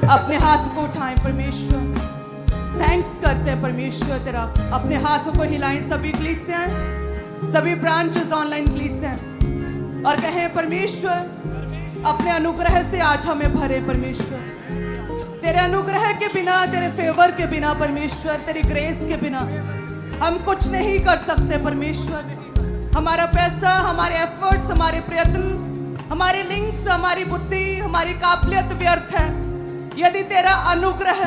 अपने हाथ को उठाएं परमेश्वर, थैंक्स करते हैं परमेश्वर तेरा। अपने हाथों को हिलाएं सभी कलीसियां, सभी ब्रांचेस ऑनलाइन कलीसियां, और कहें परमेश्वर अपने अनुग्रह से आज हमें भरे परमेश्वर। तेरे अनुग्रह के बिना, तेरे फेवर के बिना परमेश्वर, तेरी ग्रेस के बिना हम कुछ नहीं कर सकते परमेश्वर। हमारा पैसा, हमारे एफर्ट्स, हमारे प्रयत्न, हमारे लिंक्स, हमारी बुद्धि, हमारी काबिलियत व्यर्थ है यदि तेरा अनुग्रह,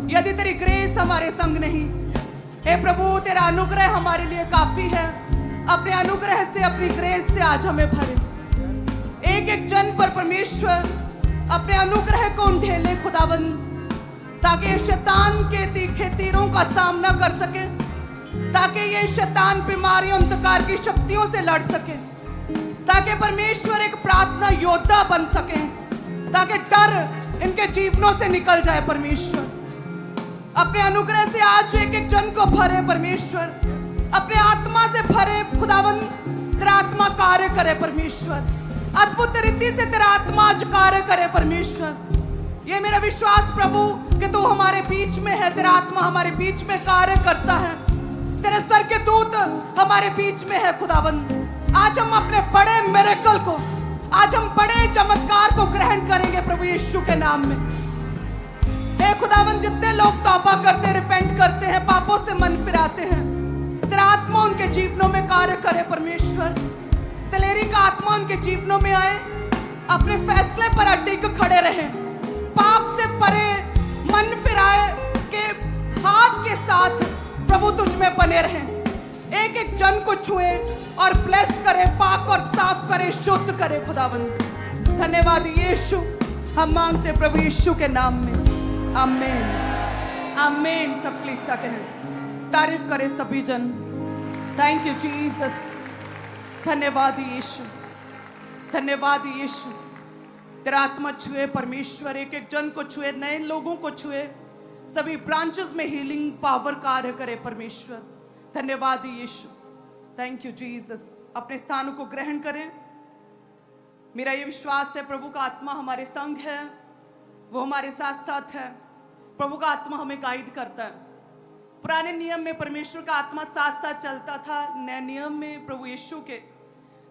यदि तेरी ग्रेस हमारे संग नहीं। हे प्रभु, तेरा अनुग्रह हमारे लिए काफी है। अपने अनुग्रह से, अपनी ग्रेस से आज हमें भरे। एक एक जन पर परमेश्वर अपने अनुग्रह को उंडेले खुदावंद, ताकि शैतान के तीखे तीरों का सामना कर सके, ताकि ये शैतान बीमारी अंधकार की शक्तियों से लड़ सके, ताकि परमेश्वर एक प्रार्थना योद्धा बन सके, ताकि डर इनके जीवनों से निकल जाए परमेश्वर। अपने अनुग्रह से आज एक एक जन को भरे परमेश्वर, अपने आत्मा से भरे खुदावंद। तेरा आत्मा कार्य करे परमेश्वर, अद्भुत रीति से तेरा आत्मा आज कार्य करे परमेश्वर। ये मेरा विश्वास प्रभु कि तू हमारे बीच में है, तेरा आत्मा हमारे बीच में कार्य करता है, तेरे स्वर के दूत हमारे बीच में है खुदावंद। आज हम अपने बड़े मिरेकल को, आज हम बड़े चमत्कार को ग्रहण करेंगे प्रभु यीशु के नाम में। हे खुदावंद, जितने लोग तौबा करते, रिपेंट करते हैं, पापों से मन फिराते हैं, तेरा आत्मा उनके जीवनों में कार्य करे परमेश्वर। दिलेरी का आत्मा उनके जीवनों में आए, अपने फैसले पर अडिग खड़े रहे, पाप से परे मन फिराए के हाथ के साथ प्रभु तुझ में बने रहे। एक एक जन को छुए और ब्लेस करे, पाक और साफ करे, शुद्ध करे खुदावंद। धन्यवाद यीशु, हम मांगते प्रभु यीशु के नाम में, आमीन आमीन। सब कलीसिया कहें, तारीफ करे सभी जन। थैंक यू जीसस, धन्यवाद यीशु, धन्यवाद यीशु। तेरा आत्मा छुए परमेश्वर, एक एक जन को छुए, नए लोगों को छुए, सभी ब्रांचेस में हीलिंग पावर कार्य करे परमेश्वर। धन्यवाद यीशु, थैंक यू जीसस। अपने स्थानों को ग्रहण करें। मेरा ये विश्वास है प्रभु का आत्मा हमारे संग है, वो हमारे साथ साथ है। प्रभु का आत्मा हमें गाइड करता है। पुराने नियम में परमेश्वर का आत्मा साथ साथ चलता था, नए नियम में प्रभु यीशु के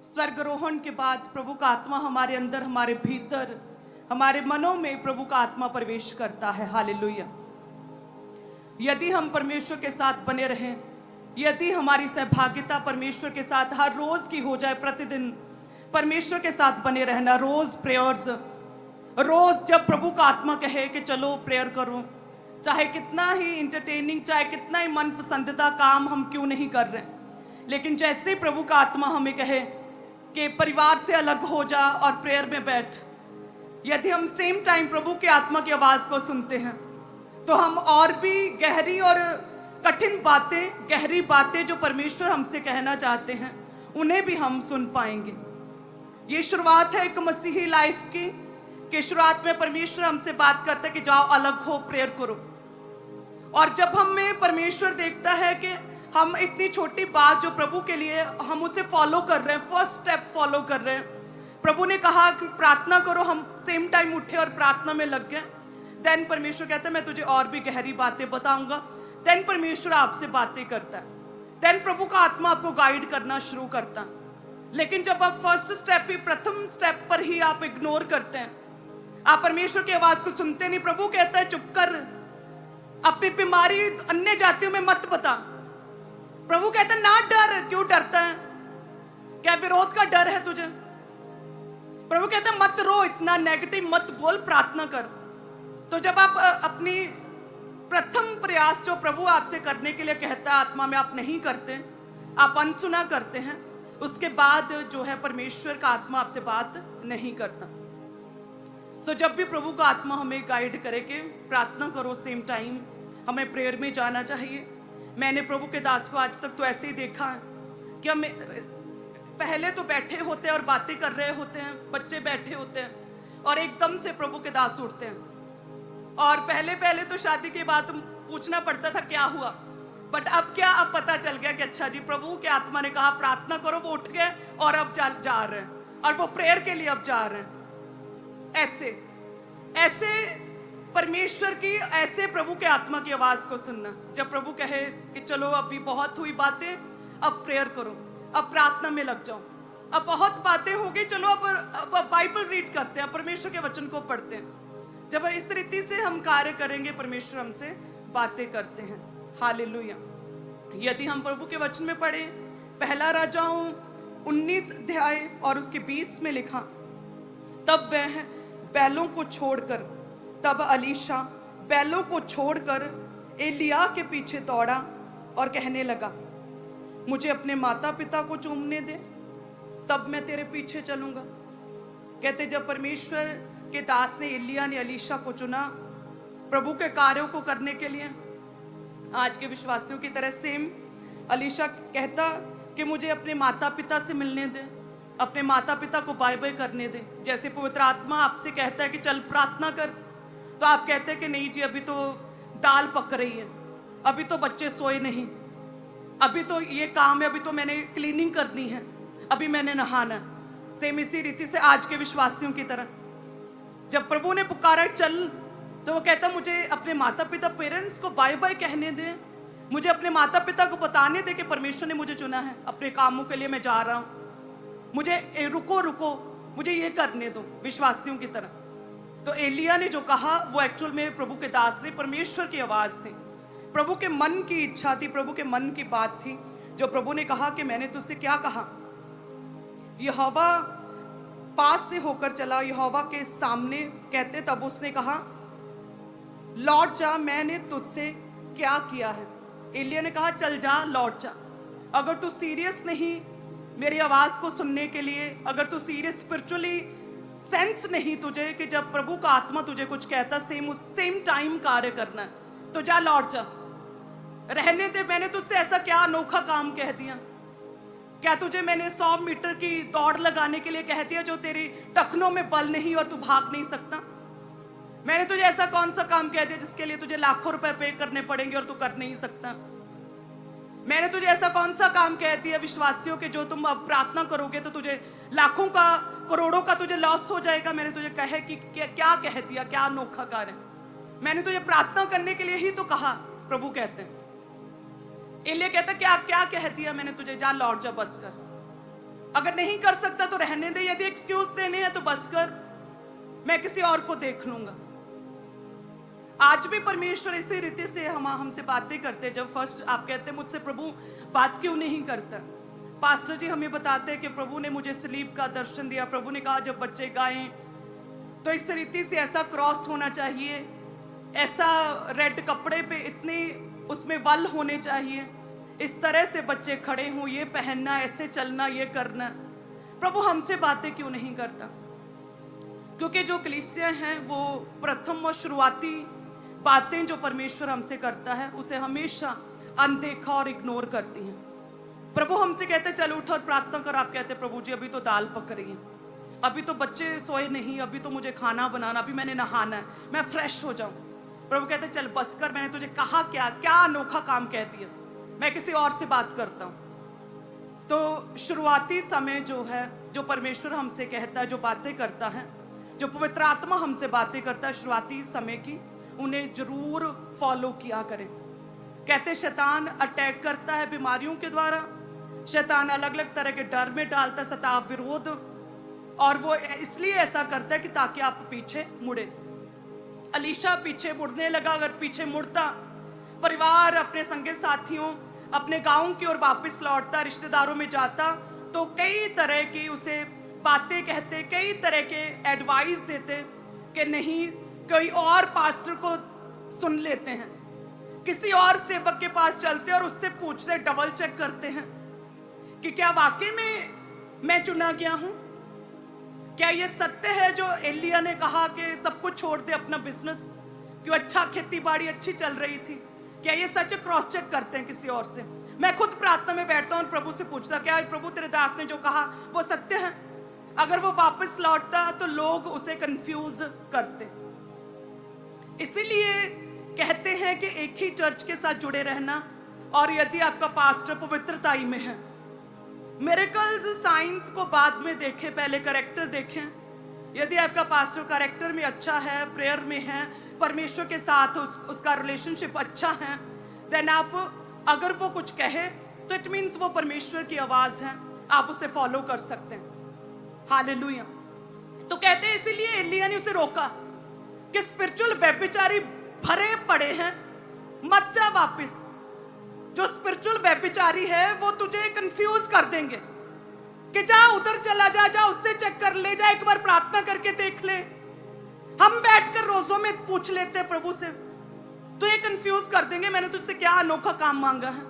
स्वर्गारोहण के बाद प्रभु का आत्मा हमारे अंदर, हमारे भीतर, हमारे मनों में प्रभु का आत्मा प्रवेश करता है। हालेलुया। यदि हम परमेश्वर के साथ बने रहें, यदि हमारी सहभागिता परमेश्वर के साथ हर रोज की हो जाए, प्रतिदिन परमेश्वर के साथ बने रहना, रोज प्रेयर्स, रोज जब प्रभु का आत्मा कहे कि चलो प्रेयर करो, चाहे कितना ही इंटरटेनिंग, चाहे कितना ही मन पसंदीदा काम हम क्यों नहीं कर रहे, लेकिन जैसे प्रभु का आत्मा हमें कहे कि परिवार से अलग हो जा और प्रेयर में बैठ, यदि हम सेम टाइम प्रभु के आत्मा की आवाज को सुनते हैं तो हम और भी गहरी और कठिन बातें, गहरी बातें जो परमेश्वर हमसे कहना चाहते हैं, उन्हें भी हम सुन पाएंगे। ये शुरुआत है एक मसीही लाइफ की, कि शुरुआत में परमेश्वर हमसे बात करता है कि जाओ अलग हो, प्रेयर करो। और जब हमें परमेश्वर देखता है कि हम इतनी छोटी बात जो प्रभु के लिए हम उसे फॉलो कर रहे हैं, फर्स्ट स्टेप फॉलो कर रहे हैं, प्रभु ने कहा कि प्रार्थना करो, हम सेम टाइम उठे और प्रार्थना में लग गए, देन परमेश्वर कहता है मैं तुझे और भी गहरी बातें बताऊंगा। देन परमेश्वर आपसे बातें करता है, देन प्रभु का आत्मा आपको गाइड करना शुरू करता है। लेकिन जब आप फर्स्ट स्टेप ही, प्रथम स्टेप पर ही आप इग्नोर करते हैं, आप परमेश्वर की आवाज को सुनते नहीं, प्रभु कहता है चुप कर, अपनी बीमारी अन्य जातियों में मत बता। प्रभु कहता है ना डर, क्यों डरता है, क्या विरोध का डर है तुझे। प्रभु कहता है मत रो, इतना नेगेटिव मत बोल, प्रार्थना कर। तो जब आप अपनी प्रथम प्रयास जो प्रभु आपसे करने के लिए कहता है आत्मा में, आप नहीं करते, आप अनसुना करते हैं, उसके बाद जो है परमेश्वर का आत्मा आपसे बात नहीं करता। सो जब भी प्रभु का आत्मा हमें गाइड करे कि प्रार्थना करो, सेम टाइम हमें प्रेयर में जाना चाहिए। मैंने प्रभु के दास को आज तक तो ऐसे ही देखा है कि हम पहले तो बैठे होते हैं और बातें कर रहे होते हैं, बच्चे बैठे होते हैं और एकदम से प्रभु के दास उठते हैं। और पहले पहले तो शादी के बाद पूछना पड़ता था क्या हुआ, बट अब क्या, अब पता चल गया कि अच्छा जी प्रभु के आत्मा ने कहा प्रार्थना करो, वो उठ गए और अब जा रहे हैं, और वो प्रेयर के लिए अब जा रहे हैं। ऐसे ऐसे परमेश्वर की ऐसे प्रभु के आत्मा की आवाज को सुनना। जब प्रभु कहे कि चलो अभी बहुत हुई बातें, अब प्रेयर करो, अब प्रार्थना में लग जाओ, अब बहुत बातें हो गई, चलो अब बाइबल रीड करते हैं, परमेश्वर के वचन को पढ़ते हैं। जब इस रीति से हम कार्य करेंगे, परमेश्वर हमसे बातें करते हैं। हालेलुया। यदि हम प्रभु के वचन में पढ़े, पहला राजाओं 19 अध्याय और उसके 20 में लिखा, तब वह बैलों को छोड़कर, तब अलीशा बैलों को छोड़कर एलिया के पीछे दौड़ा और कहने लगा, मुझे अपने माता पिता को चूमने दे, तब मैं तेरे पीछे चलूंगा। कहते जब परमेश्वर के दास ने, एलिया ने अलीशा को चुना प्रभु के कार्यों को करने के लिए, आज के विश्वासियों की तरह सेम अलीशा कहता कि मुझे अपने माता पिता से मिलने दे, अपने माता पिता को बाय बाय करने दे। जैसे पवित्र आत्मा आपसे कहता है कि चल प्रार्थना कर, तो आप कहते हैं कि नहीं जी, अभी तो दाल पक रही है, अभी तो बच्चे सोए नहीं, अभी तो ये काम है, अभी तो मैंने क्लीनिंग करनी है, अभी मैंने नहाना है। सेम इसी रीति से आज के विश्वासियों की तरह जब प्रभु ने पुकारा चल, तो वो कहता मुझे अपने माता पिता, पेरेंट्स को बाय बाय कहने दे, मुझे अपने माता पिता को बताने दे कि परमेश्वर ने मुझे चुना है, अपने कामों के लिए मैं जा रहा हूं, मुझे रुको रुको, मुझे ये करने दो। विश्वासियों की तरह तो एलिया ने जो कहा वो एक्चुअल में प्रभु के दास ने, परमेश्वर की आवाज थी, प्रभु के मन की इच्छा थी, प्रभु के मन की बात थी। जो प्रभु ने कहा कि मैंने तुझसे क्या कहा, यहोवा पास से होकर चला, यहोवा के सामने कहते, तब उसने कहा लौट जा, मैंने तुझसे क्या किया है। एलिया ने कहा चल जा, लौट जा। अगर तू सीरियस नहीं मेरी आवाज को सुनने के लिए, अगर तू सीरियस स्पिरिचुअली सेंस नहीं तुझे कि जब प्रभु का आत्मा तुझे कुछ कहता सेम टाइम कार्य करना है, तो जा, लौट जा, रहने दे। मैंने तुझसे ऐसा क्या अनोखा काम कह दिया? क्या तुझे मैंने 100 मीटर की दौड़ लगाने के लिए कह दिया जो तेरी टखनों में बल नहीं और तू भाग नहीं सकता? मैंने तुझे ऐसा कौन सा काम कह दिया जिसके लिए तुझे लाखों रुपए पे करने पड़ेंगे और तू कर नहीं सकता? मैंने तुझे ऐसा कौन सा काम कह दिया विश्वासियों के, जो तुम अब प्रार्थना करोगे तो तुझे लाखों का, करोड़ों का तुझे लॉस हो जाएगा? मैंने तुझे कहे कि क्या कह दिया, क्या अनोखा कार्य? मैंने तुझे प्रार्थना करने के लिए ही तो कहा, प्रभु कहते हैं। एलिया कहता क्या क्या कह दिया मैंने तुझे, जा, लौट जा, बस कर। अगर नहीं कर सकता तो रहने दे, यदि एक्सक्यूज देने हैं तो बस कर, मैं किसी और को देख लूंगा। आज भी परमेश्वर इसी रीति से हमसे बातें करते। जब फर्स्ट आप कहते मुझसे प्रभु बात क्यों नहीं करता, पास्टर जी हमें बताते हैं कि प्रभु ने मुझे स्लीप का दर्शन दिया, प्रभु ने कहा जब बच्चे गाएं तो इस रीति से ऐसा क्रॉस होना चाहिए, ऐसा रेड कपड़े पे इतने उसमें वल होने चाहिए, इस तरह से बच्चे खड़े हों, ये पहनना, ऐसे चलना, ये करना। प्रभु हमसे बातें क्यों नहीं करता? क्योंकि जो कलीसिया हैं वो प्रथम और शुरुआती बातें जो परमेश्वर हमसे करता है उसे हमेशा अनदेखा और इग्नोर करती हैं। प्रभु हमसे कहते चल उठ और प्रार्थना कर, आप कहते प्रभु जी अभी तो दाल पक रही है, अभी तो बच्चे सोए नहीं, अभी तो मुझे खाना बनाना, अभी मैंने नहाना है, मैं फ्रेश हो जाऊं। प्रभु कहते चल बस कर, मैंने तुझे कहा क्या, क्या अनोखा काम कह दिया, मैं किसी और से बात करता हूं। तो शुरुआती समय जो है, जो परमेश्वर हमसे कहता है, जो बातें करता है, जो पवित्र आत्मा हमसे बातें करता है शुरुआती समय की, उन्हें जरूर फॉलो किया करें। कहते शैतान अटैक करता है बीमारियों के द्वारा, शैतान अलग अलग तरह के डर में डालता है, सताव, विरोध, और वो इसलिए ऐसा करता है कि ताकि आप पीछे मुड़े। अलीशा पीछे मुड़ने लगा। अगर पीछे मुड़ता, परिवार, अपने संगी साथियों, अपने गांव की ओर वापस लौटता, रिश्तेदारों में जाता, तो कई तरह की उसे बातें कहते, कई तरह के एडवाइस देते कि नहीं, कोई और पास्टर को सुन लेते हैं, किसी और सेवक के पास चलते और उससे पूछते, डबल चेक करते हैं कि क्या वाकई में मैं चुना गया हूं, क्या ये सत्य है जो एलिया ने कहा कि सब कुछ छोड़ दे अपना बिजनेस, क्यों अच्छा खेती बाड़ी अच्छी चल रही थी, क्या ये सच? क्रॉस चेक करते हैं किसी और से। मैं खुद प्रार्थना में बैठता हूं और प्रभु से पूछता, क्या प्रभु तेरे दास ने जो कहा वो सत्य है? अगर वो वापस लौटता तो लोग उसे कंफ्यूज करते। इसीलिए कहते हैं कि एक ही चर्च के साथ जुड़े रहना, और यदि आपका पास्टर पवित्रताई में है, मिरेकल्स साइंस को बाद में देखें, पहले कैरेक्टर देखें। यदि आपका पास्टर कैरेक्टर में अच्छा है, प्रेयर में है, परमेश्वर के साथ उसका रिलेशनशिप अच्छा है, देन आप अगर वो कुछ कहे तो इट मीन्स वो परमेश्वर की आवाज है, आप उसे फॉलो कर सकते हैं। हालेलुया। तो कहते हैं इसीलिए एलिया ने उसे रोका कि स्पिरिचुअल व्यभिचारी भरे पड़े हैं, मत जा वापिस। जो स्पिरिचुअल व्यभिचारी है वो तुझे कंफ्यूज कर देंगे कि जा उधर चला जा उससे चेक कर ले, जा एक बार प्रार्थना करके देख ले। हम बैठकर रोजों में पूछ लेते हैं प्रभु से, तो ये कंफ्यूज कर देंगे मैंने तुझसे क्या अनोखा काम मांगा है,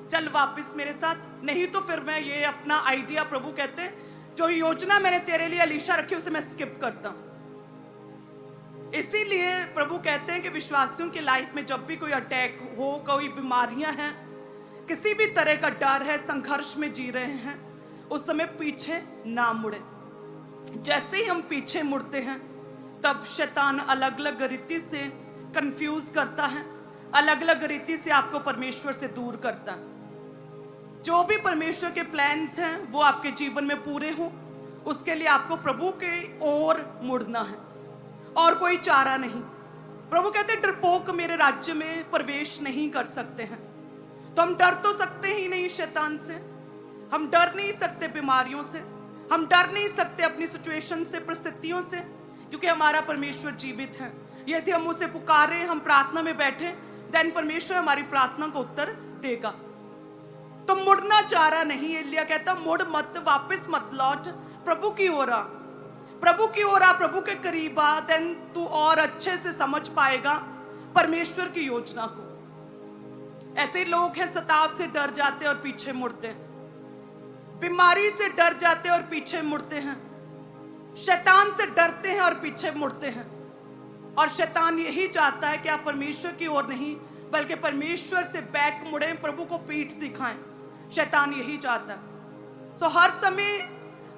चल वापस मेरे साथ, नहीं तो फिर मैं ये अपना आइडिया, प्रभु कहते हैं जो योजना मैंने तेरे लिए अलीशा रखी उसे मैं स्किप करता हूं। इसीलिए प्रभु कहते हैं कि विश्वासियों की लाइफ में जब भी कोई अटैक हो, कोई बीमारियां हैं, किसी भी तरह का डर है, संघर्ष में जी रहे हैं, उस समय पीछे ना मुड़े। जैसे ही हम पीछे मुड़ते हैं तब शैतान अलग अलग रीति से कंफ्यूज करता है, अलग अलग रीति से आपको परमेश्वर से दूर करता है। जो भी परमेश्वर के प्लान्स हैं वो आपके जीवन में पूरे हों, उसके लिए आपको प्रभु के ओर मुड़ना है और कोई चारा नहीं। प्रभु कहते डरपोक मेरे राज्य में प्रवेश नहीं कर सकते हैं। तो हम डर तो सकते ही नहीं शैतान से, हम डर नहीं सकते बीमारियों से, हम डर नहीं सकते अपनी सिचुएशन से, परिस्थितियों से, क्योंकि हमारा परमेश्वर जीवित है। यदि हम उसे पुकारे, हम प्रार्थना में बैठे, देन परमेश्वर हमारी प्रार्थना को उत्तर देगा। तो मुड़ना चारा नहीं। एलिया कहता मुड़ मत, वापस मत लौट, प्रभु की ओर आ, प्रभु की ओर आ, प्रभु के करीब आ, देन तू और अच्छे से समझ पाएगा परमेश्वर की योजना को। ऐसे लोग हैं सताव से डर जाते और पीछे मुड़ते हैं, बीमारी से डर जाते और पीछे मुड़ते हैं, शैतान से डरते हैं और पीछे मुड़ते हैं। और शैतान यही चाहता है कि आप परमेश्वर की ओर नहीं बल्कि परमेश्वर से बैक मुड़े, प्रभु को पीठ दिखाएं। शैतान यही चाहता है। सो हर समय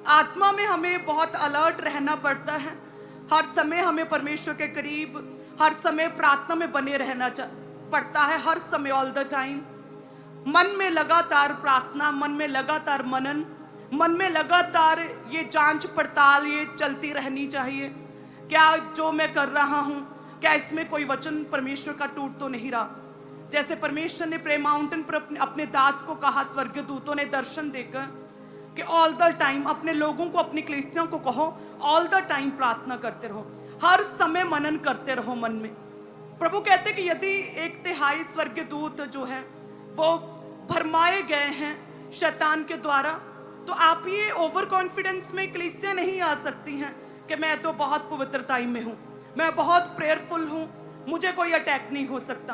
आत्मा में हमें बहुत अलर्ट रहना पड़ता है, हर समय हमें परमेश्वर के करीब, हर समय प्रार्थना में बने रहना पड़ता है, हर समय, ऑल द टाइम। मन में लगातार प्रार्थना, मन में लगातार मनन, मन में लगातार ये जांच पड़ताल ये चलती रहनी चाहिए। क्या जो मैं कर रहा हूं, क्या इसमें कोई वचन परमेश्वर का टूट तो नहीं रहा? जैसे परमेश्वर ने प्रेम माउंटेन पर अपने दास को कहा, स्वर्गदूतों ने दर्शन देकर, कि ऑल द टाइम अपने लोगों को, अपनी कलीसियों को कहो ऑल द टाइम प्रार्थना करते रहो, हर समय मनन करते रहो मन में। प्रभु कहते कि यदि 1/3 स्वर्गदूत जो है वो भरमाए गए हैं शैतान के द्वारा, तो आप ये ओवर कॉन्फिडेंस में कलीसिया नहीं आ सकती हैं कि मैं तो बहुत पवित्रताई में हूँ, मैं बहुत प्रेयरफुल हूँ, मुझे कोई अटैक नहीं हो सकता।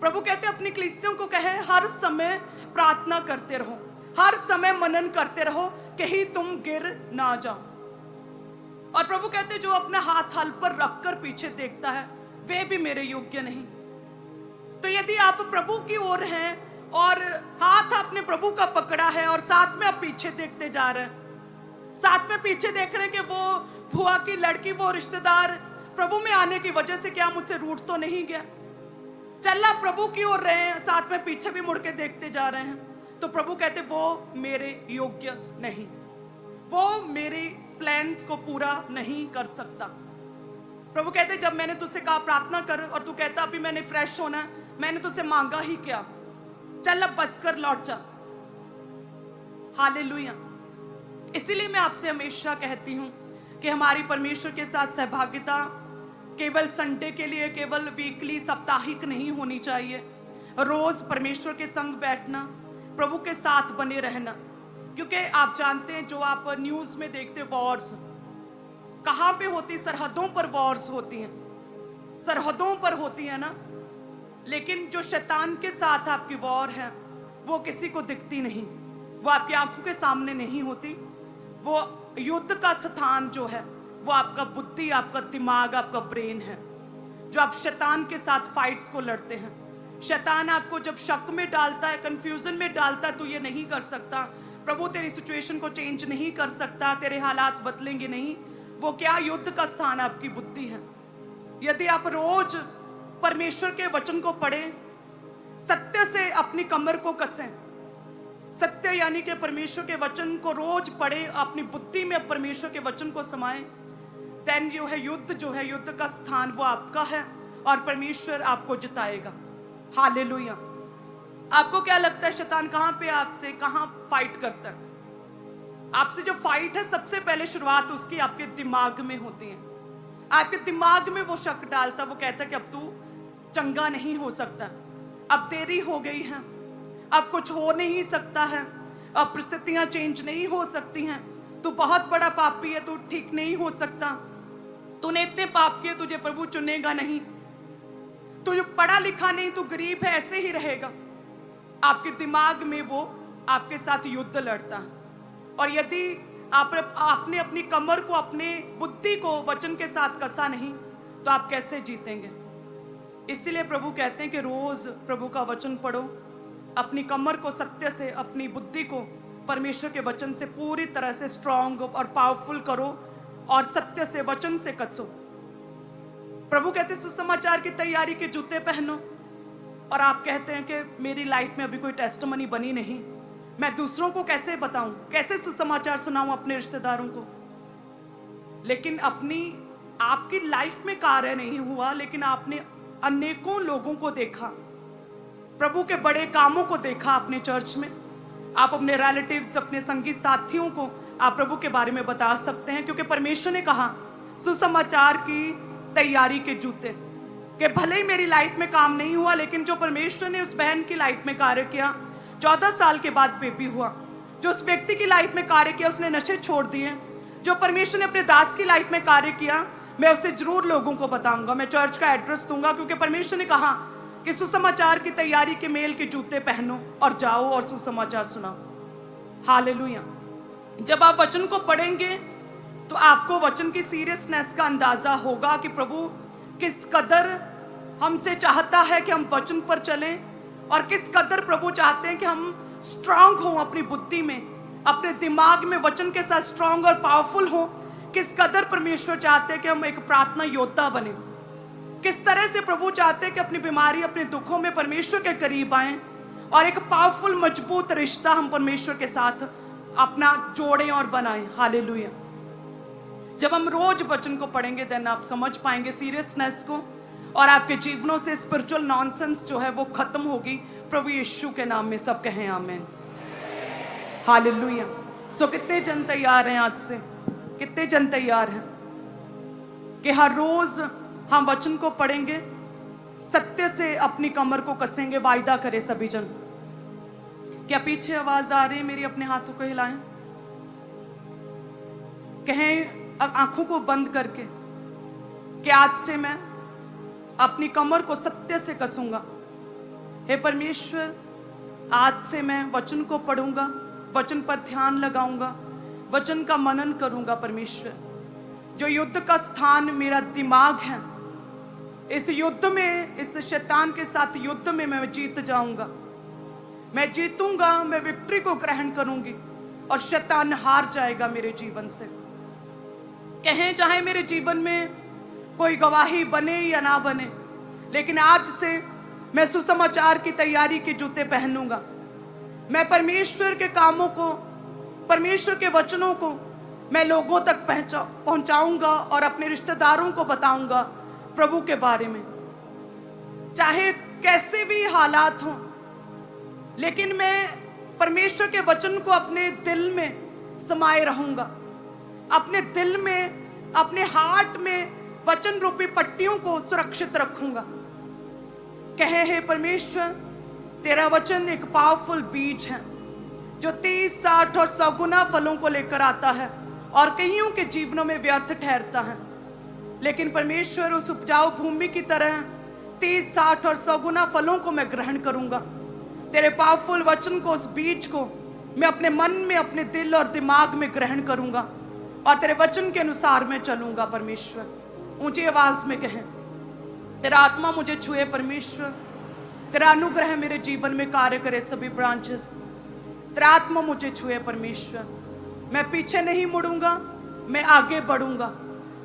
प्रभु कहते अपनी कलीसियों को कहे हर समय प्रार्थना करते रहो, हर समय मनन करते रहो, कहीं तुम गिर ना जाओ। और प्रभु कहते जो अपना हाथ हल पर रखकर पीछे देखता है वे भी मेरे योग्य नहीं। तो यदि आप प्रभु की ओर हैं और हाथ आपने प्रभु का पकड़ा है और साथ में आप पीछे देखते जा रहे हैं, साथ में पीछे देख रहे हैं कि वो भुआ की लड़की, वो रिश्तेदार प्रभु में आने की वजह से क्या मुझसे रूठ तो नहीं गया, चल प्रभु की ओर रहे हैं, साथ में पीछे भी मुड़ के देखते जा रहे हैं, तो प्रभु कहते वो मेरे योग्य नहीं, वो मेरे प्लान्स को पूरा नहीं कर सकता। प्रभु कहते जब मैंने तुझसे कहा प्रार्थना कर और तू कहता अभी मैंने फ्रेश होना है, मैंने तुझसे मांगा ही क्या, चल अब बस कर लौट जा। हालेलुया। इसीलिए मैं आपसे हमेशा कहती हूं कि हमारी परमेश्वर के साथ सहभागिता केवल संडे के लिए, केवल वीकली, साप्ताहिक नहीं होनी चाहिए। रोज परमेश्वर के संग बैठना, प्रभु के साथ बने रहना, क्योंकि आप जानते हैं जो आप न्यूज में देखते वॉर्स कहां पे होती, सरहदों पर वॉर्स होती हैं, सरहदों पर होती है ना, लेकिन जो शैतान के साथ आपकी वॉर है वो किसी को दिखती नहीं, वो आपकी आंखों के सामने नहीं होती। वो युद्ध का स्थान जो है वो आपका बुद्धि, आपका दिमाग, आपका ब्रेन है, जो आप शैतान के साथ फाइट्स को लड़ते हैं। शैतान आपको जब शक में डालता है, कंफ्यूजन में डालता है, तो ये नहीं कर सकता, प्रभु तेरी सिचुएशन को चेंज नहीं कर सकता, तेरे हालात बदलेंगे नहीं। वो क्या, युद्ध का स्थान आपकी बुद्धि है। यदि आप रोज परमेश्वर के वचन को पढ़ें, सत्य से अपनी कमर को कसें, सत्य यानी कि परमेश्वर के वचन को रोज पढ़े, अपनी बुद्धि में परमेश्वर के वचन को समाएं, देन जो है युद्ध का स्थान वो आपका है और परमेश्वर आपको जिताएगा। हालेलुया। आपको क्या लगता है शैतान कहां पे आपसे कहां फाइट करता है? आपसे जो फाइट है सबसे पहले शुरुआत उसकी आपके दिमाग में होती है। आपके दिमाग में वो शक डालता, वो कहता कि अब तू चंगा नहीं हो सकता, अब देरी हो गई है, अब कुछ हो नहीं सकता है, अब परिस्थितियां चेंज नहीं हो सकती हैं, तू बहुत बड़ा पापी है, तू ठीक नहीं हो सकता, तूने इतने पाप किए, तुझे प्रभु चुनेगा नहीं, तू जो पढ़ा लिखा नहीं, तू गरीब है, ऐसे ही रहेगा। आपके दिमाग में वो आपके साथ युद्ध लड़ता है। और यदि आपने अपनी कमर को, अपने बुद्धि को वचन के साथ कसा नहीं, तो आप कैसे जीतेंगे? इसीलिए प्रभु कहते हैं कि रोज प्रभु का वचन पढ़ो, अपनी कमर को सत्य से, अपनी बुद्धि को परमेश्वर के वचन से पूरी तरह से स्ट्रांग और पावरफुल करो और सत्य से, वचन से कसो। प्रभु कहते सुसमाचार की तैयारी के जूते पहनो। और आप कहते हैं कि मेरी लाइफ में अभी कोई टेस्टमनी बनी नहीं, मैं दूसरों को कैसे बताऊं, कैसे सुसमाचार सुनाऊं अपने रिश्तेदारों को। लेकिन आपकी लाइफ में कार्य नहीं हुआ, लेकिन आपने अनेकों लोगों को देखा, प्रभु के बड़े कामों को देखा अपने चर्च में। आप अपने रिलेटिव्स, अपने संगी साथियों को आप प्रभु के बारे में बता सकते हैं, क्योंकि परमेश्वर ने कहा सुसमाचार की तैयारी के जूते, कि भले ही मेरी लाइफ में काम नहीं हुआ, लेकिन जो परमेश्वर ने उस बहन की लाइफ में कार्य किया, 14 साल के बाद बेबी हुआ, जो उस व्यक्ति की लाइफ में कार्य किया, उसने नशे छोड़ दिए, जो परमेश्वर ने अपने दास की लाइफ में कार्य किया, मैं उसे जरूर लोगों को बताऊंगा, मैं चर्च का एड्रेस दूंगा, क्योंकि परमेश्वर ने कहा कि सुसमाचार की तैयारी के मेल के जूते पहनो और जाओ और सुसमाचार सुनाओ। हालेलुया। जब आप वचन को पढ़ेंगे तो आपको वचन की सीरियसनेस का अंदाजा होगा कि प्रभु किस कदर हमसे चाहता है कि हम वचन पर चलें, और किस कदर प्रभु चाहते हैं कि हम स्ट्रांग हों अपनी बुद्धि में, अपने दिमाग में वचन के साथ स्ट्रांग और पावरफुल हों। किस कदर परमेश्वर चाहते हैं कि हम एक प्रार्थना योद्धा बने, किस तरह से प्रभु चाहते हैं कि अपनी बीमारी, अपने दुखों में परमेश्वर के करीब आएं और एक पावरफुल मजबूत रिश्ता हम परमेश्वर के साथ अपना जोड़ें और बनाएं। हालेलुया। जब हम रोज वचन को पढ़ेंगे देन आप समझ पाएंगे सीरियसनेस को, और आपके जीवनों से स्पिरिचुअल नॉनसेंस जो है वो खत्म होगी। प्रभु यीशु के नाम में सब कहें आमीन। हालेलुया। सो कितने जन तैयार हैं आज से? कितने जन तैयार हैं कि हर रोज हम वचन को पढ़ेंगे, सत्य से अपनी कमर को कसेंगे? वायदा करें सभी जन। क्या पीछे आवाज आ रही है मेरी? अपने हाथों को हिलाएं, कहें आंखों को बंद करके कि आज से मैं अपनी कमर को सत्य से कसूंगा। हे परमेश्वर, आज से मैं वचन को पढ़ूंगा, वचन पर ध्यान लगाऊंगा, वचन का मनन करूंगा। परमेश्वर, जो युद्ध का स्थान मेरा दिमाग है, इस युद्ध में, इस शैतान के साथ युद्ध में मैं जीत जाऊंगा, मैं जीतूंगा, मैं विक्ट्री को ग्रहण करूंगी और शैतान हार जाएगा मेरे जीवन से। कहें चाहे मेरे जीवन में कोई गवाही बने या ना बने, लेकिन आज से मैं सुसमाचार की तैयारी के जूते पहनूंगा। मैं परमेश्वर के कामों को, परमेश्वर के वचनों को मैं लोगों तक पहुंचाऊंगा और अपने रिश्तेदारों को बताऊंगा प्रभु के बारे में। चाहे कैसे भी हालात हों, लेकिन मैं परमेश्वर के वचन को अपने दिल में समाये रहूंगा, अपने दिल में, अपने हार्ट में वचन रूपी पट्टियों को सुरक्षित रखूंगा। कहे हे परमेश्वर, तेरा वचन एक पावरफुल बीज है जो 30, 60 और 100 गुना फलों को लेकर आता है और कईयों के जीवनों में व्यर्थ ठहरता है। लेकिन परमेश्वर, उस उपजाऊ भूमि की तरह 30, 60 और 100 गुना फलों को मैं ग्रहण करूंगा। तेरे पावरफुल वचन को, उस बीज को मैं अपने मन में, अपने दिल और दिमाग में ग्रहण करूंगा और तेरे वचन के अनुसार मैं चलूंगा। परमेश्वर, ऊंची आवाज में कहें, तेरा आत्मा मुझे छुए परमेश्वर, तेरा अनुग्रह मेरे जीवन में कार्य करे। सभी ब्रांचेस, तेरा आत्मा मुझे छुए परमेश्वर। मैं पीछे नहीं मुड़ूंगा, मैं आगे बढ़ूंगा।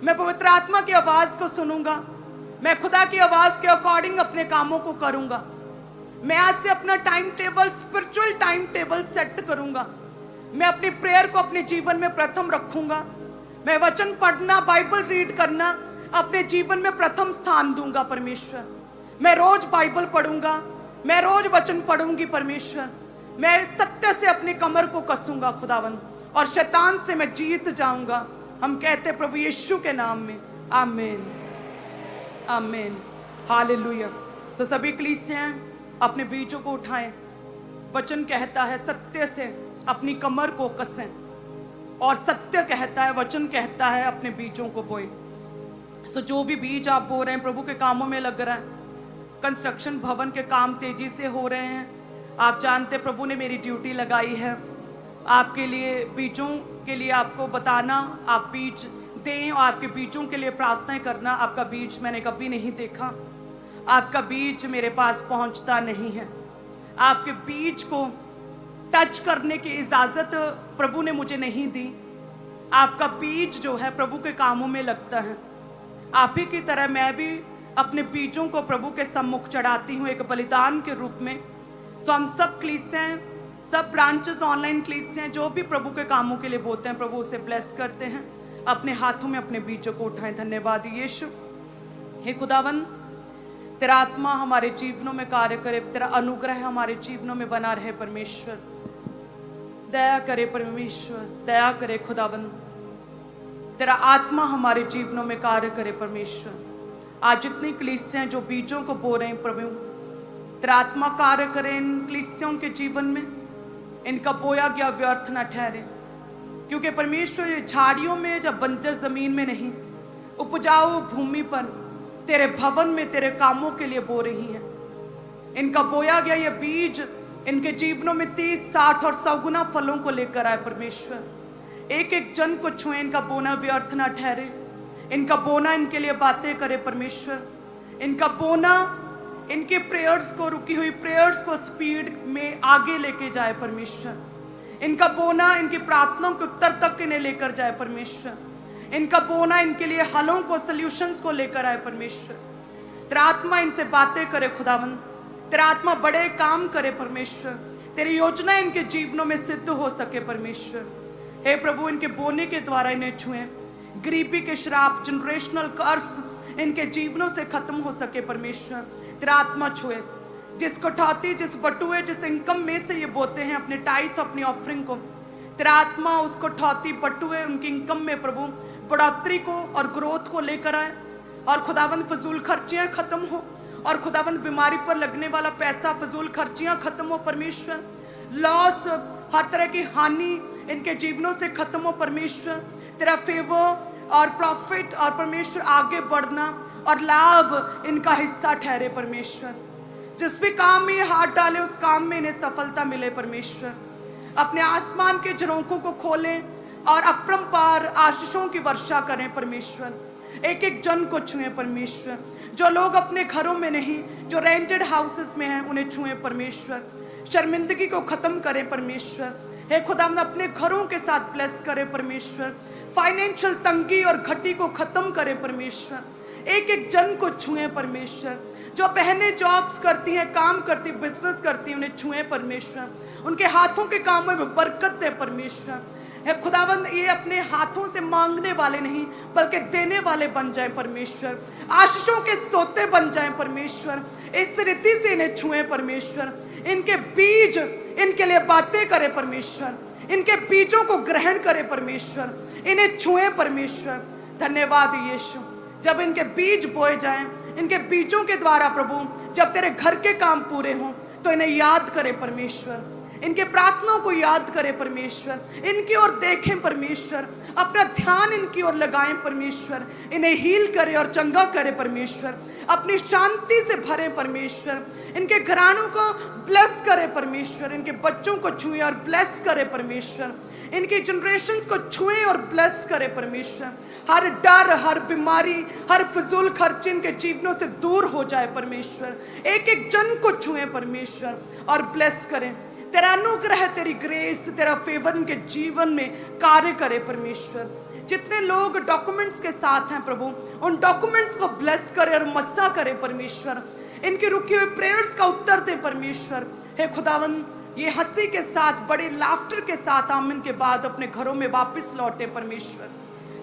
मैं पवित्र आत्मा की आवाज को सुनूंगा, मैं खुदा की आवाज के अकॉर्डिंग अपने कामों को करूंगा। मैं आज से अपना time table, spiritual time table set करूंगा। मैं अपनी प्रेयर को अपने जीवन में प्रथम रखूंगा। मैं वचन पढ़ना, बाइबल रीड करना अपने जीवन में प्रथम स्थान दूंगा परमेश्वर। मैं रोज बाइबल पढ़ूंगा, मैं रोज वचन पढ़ूंगी परमेश्वर। मैं सत्य से अपनी कमर को कसूंगा खुदावन, और शैतान से मैं जीत जाऊंगा। हम कहते प्रभु यीशु के नाम में आमीन, आमीन, हालेलुया। सो सभी कलीसियां अपने बीजों को उठाएं। वचन कहता है सत्य से अपनी कमर को कसें, और सत्य कहता है, वचन कहता है अपने बीजों को बोए। सो जो भी बीज आप बो रहे हैं, प्रभु के कामों में लग रहा है, कंस्ट्रक्शन भवन के काम तेजी से हो रहे हैं। आप जानते प्रभु ने मेरी ड्यूटी लगाई है आपके लिए, बीजों के लिए आपको बताना, आप बीज दें और आपके बीजों के लिए प्रार्थना करना। आपका बीज मैंने कभी नहीं देखा, आपका बीज मेरे पास पहुंचता नहीं है। आपके बीज को टच करने की इजाजत प्रभु ने मुझे नहीं दी। आपका बीज जो है प्रभु के कामों में लगता है। आप ही की तरह मैं भी अपने बीजों को प्रभु के सम्मुख चढ़ाती हूँ एक बलिदान के रूप में। सो हम सब कलीसियां, सब ब्रांचेस, ऑनलाइन कलीसियां जो भी प्रभु के कामों के लिए बोलते हैं, प्रभु उसे ब्लेस करते हैं। अपने हाथों में अपने बीजों को उठाएं। धन्यवाद यीशु। हे खुदावन, तेरा आत्मा हमारे जीवनों में कार्य करे, तेरा अनुग्रह हमारे जीवनों में बना रहे परमेश्वर। दया करे परमेश्वर, दया करे खुदावन, तेरा आत्मा हमारे जीवनों में कार्य करे परमेश्वर। आज जितनी कलीसियां जो बीजों को बो रहे हैं प्रभु, तेरा आत्मा कार्य करे इन कलीसियों के जीवन में, इनका बोया गया व्यर्थ न ठहरे। क्योंकि परमेश्वर ये झाड़ियों में, जब बंजर जमीन में नहीं, उपजाऊ भूमि पर तेरे भवन में तेरे कामों के लिए बो रही है। इनका बोया गया ये बीज इनके जीवनों में 30, 60 और 100 गुना फलों को लेकर आए परमेश्वर। एक एक जन को छुए, इनका बोना व्यर्थ ना ठहरे। इनका बोना इनके लिए बातें करे परमेश्वर। इनका बोना इनके प्रेयर्स को, रुकी हुई प्रेयर्स को स्पीड में आगे लेके जाए परमेश्वर। इनका बोना इनकी प्रार्थनाओं के उत्तर तक इन्हें लेकर जाए परमेश्वर। इनका बोना इनके लिए हलों को, सॉल्यूशंस को लेकर आए परमेश्वर। तेरा आत्मा इनसे बातें करे खुदावन, तेरा आत्मा बड़े काम करे परमेश्वर। तेरी योजना इनके जीवनों में सिद्ध हो सके परमेश्वर। हे प्रभु, इनके बोने के द्वारा इन्हें छुए। गरीबी के श्राप, जनरेशनल कर्स इनके जीवनों से खत्म हो सके परमेश्वर। तेरा आत्मा छुए। जिस कटौती, जिस बटुए, जिस इनकम में से ये बोते हैं अपने टाइथ, अपनी ऑफरिंग को, तेरा आत्मा उस कटौती, बटुए, उनकी इनकम में प्रभु बढ़ोतरी को और ग्रोथ को लेकर आए। और खुदावन फजूल खर्चियां खत्म हो, और खुदावन बीमारी पर लगने वाला पैसा, फजूल खर्चियां खत्म हो परमेश्वर। लॉस, हर तरह की हानि इनके जीवनों से खत्म हो परमेश्वर। तेरा फेवर और प्रॉफिट और परमेश्वर आगे बढ़ना और लाभ इनका हिस्सा ठहरे परमेश्वर। जिस भी काम में ये हाथ डाले उस काम में इन्हें सफलता मिले परमेश्वर। अपने आसमान के झरोखों को खोलें और अपरंपार आशीषों की वर्षा करें परमेश्वर। एक एक जन को छुएं परमेश्वर। जो लोग अपने घरों में नहीं, जो रेंटेड हाउसेस में हैं, उन्हें छुएं परमेश्वर। शर्मिंदगी को खत्म करें परमेश्वर। हे खुदा, अपने घरों के साथ ब्लेस करें परमेश्वर। फाइनेंशियल तंगी और घटी को खत्म करें परमेश्वर। एक एक जन को छुएं परमेश्वर। जो बहनें जॉब्स करती हैं, काम करती, बिजनेस करती हैं, उन्हें छुएं परमेश्वर। उनके हाथों के कामों में बरकत दे परमेश्वर। हे खुदावंद, ये अपने हाथों से मांगने वाले नहीं बल्कि देने वाले बन जाएं परमेश्वर। आशीषों के सोते बन जाएं परमेश्वर। इस रीति से इन्हें छुएं परमेश्वर। इनके बीज इनके लिए बातें करे परमेश्वर। इनके बीजों को ग्रहण करे परमेश्वर। इन्हें छुएं परमेश्वर। धन्यवाद यीशु। जब इनके बीज बोए जाएं, इनके बीजों के द्वारा प्रभु जब तेरे घर के काम पूरे हों, तो इन्हें याद करे परमेश्वर। इनके प्रार्थनाओं को याद करें परमेश्वर। इनकी ओर देखें परमेश्वर। अपना ध्यान इनकी ओर लगाएं परमेश्वर। इन्हें हील करे और चंगा करे परमेश्वर। अपनी शांति से भरे परमेश्वर। इनके घरानों को ब्लेस करे परमेश्वर। इनके बच्चों को छुए और ब्लेस करे परमेश्वर। इनकी जनरेशंस को छुए और ब्लेस करे परमेश्वर। हर डर, हर बीमारी, हर फजूल खर्च इनके जीवनों से दूर हो जाए परमेश्वर। एक एक जन को छुए परमेश्वर और ब्लेस करें। तेरा अनुग्रह, तेरी ग्रेस, तेरा फेवर इनके जीवन में कार्य करे परमेश्वर। जितने लोग डॉक्यूमेंट्स के साथ हैं प्रभु, उन डॉक्यूमेंट्स को ब्लेस करे और मस्सा करे परमेश्वर। इनकी रुकी हुई प्रेयर्स का उत्तर दे परमेश्वर। हे खुदावन, ये हंसी के साथ, बड़े लाफ्टर के साथ आमीन के बाद अपने घरों में वापस लौटे परमेश्वर।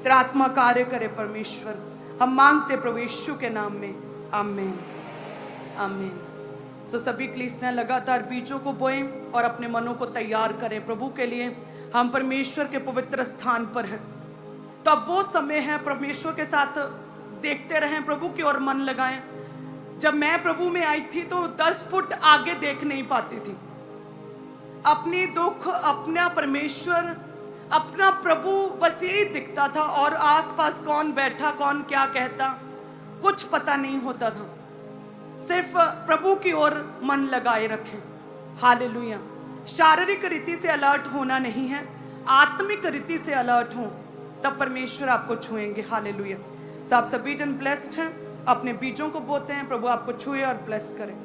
तेरा आत्मा कार्य करे परमेश्वर। हम मांगते प्रभु यीशु के नाम में, आमीन आमीन। सो सभी कलीसियां लगातार बीजों को बोएं और अपने मनों को तैयार करें प्रभु के लिए। हम परमेश्वर के पवित्र स्थान पर हैं, तो अब वो समय है परमेश्वर के साथ देखते रहें, प्रभु की ओर मन लगाएं। जब मैं प्रभु में आई थी तो 10 फुट आगे देख नहीं पाती थी। अपनी दुख, अपना परमेश्वर, अपना प्रभु बस यही दिखता था, और आसपास कौन बैठा, कौन क्या कहता, कुछ पता नहीं होता था। सिर्फ प्रभु की ओर मन लगाए रखें। हालेलुया। शारीरिक रीति से अलर्ट होना नहीं है, आत्मिक रीति से अलर्ट हो, तब परमेश्वर आपको छुएंगे। हालेलुया। सो आप सभी जन ब्लेस्ड हैं, अपने बीजों को बोते हैं, प्रभु आपको छुए और ब्लेस करें।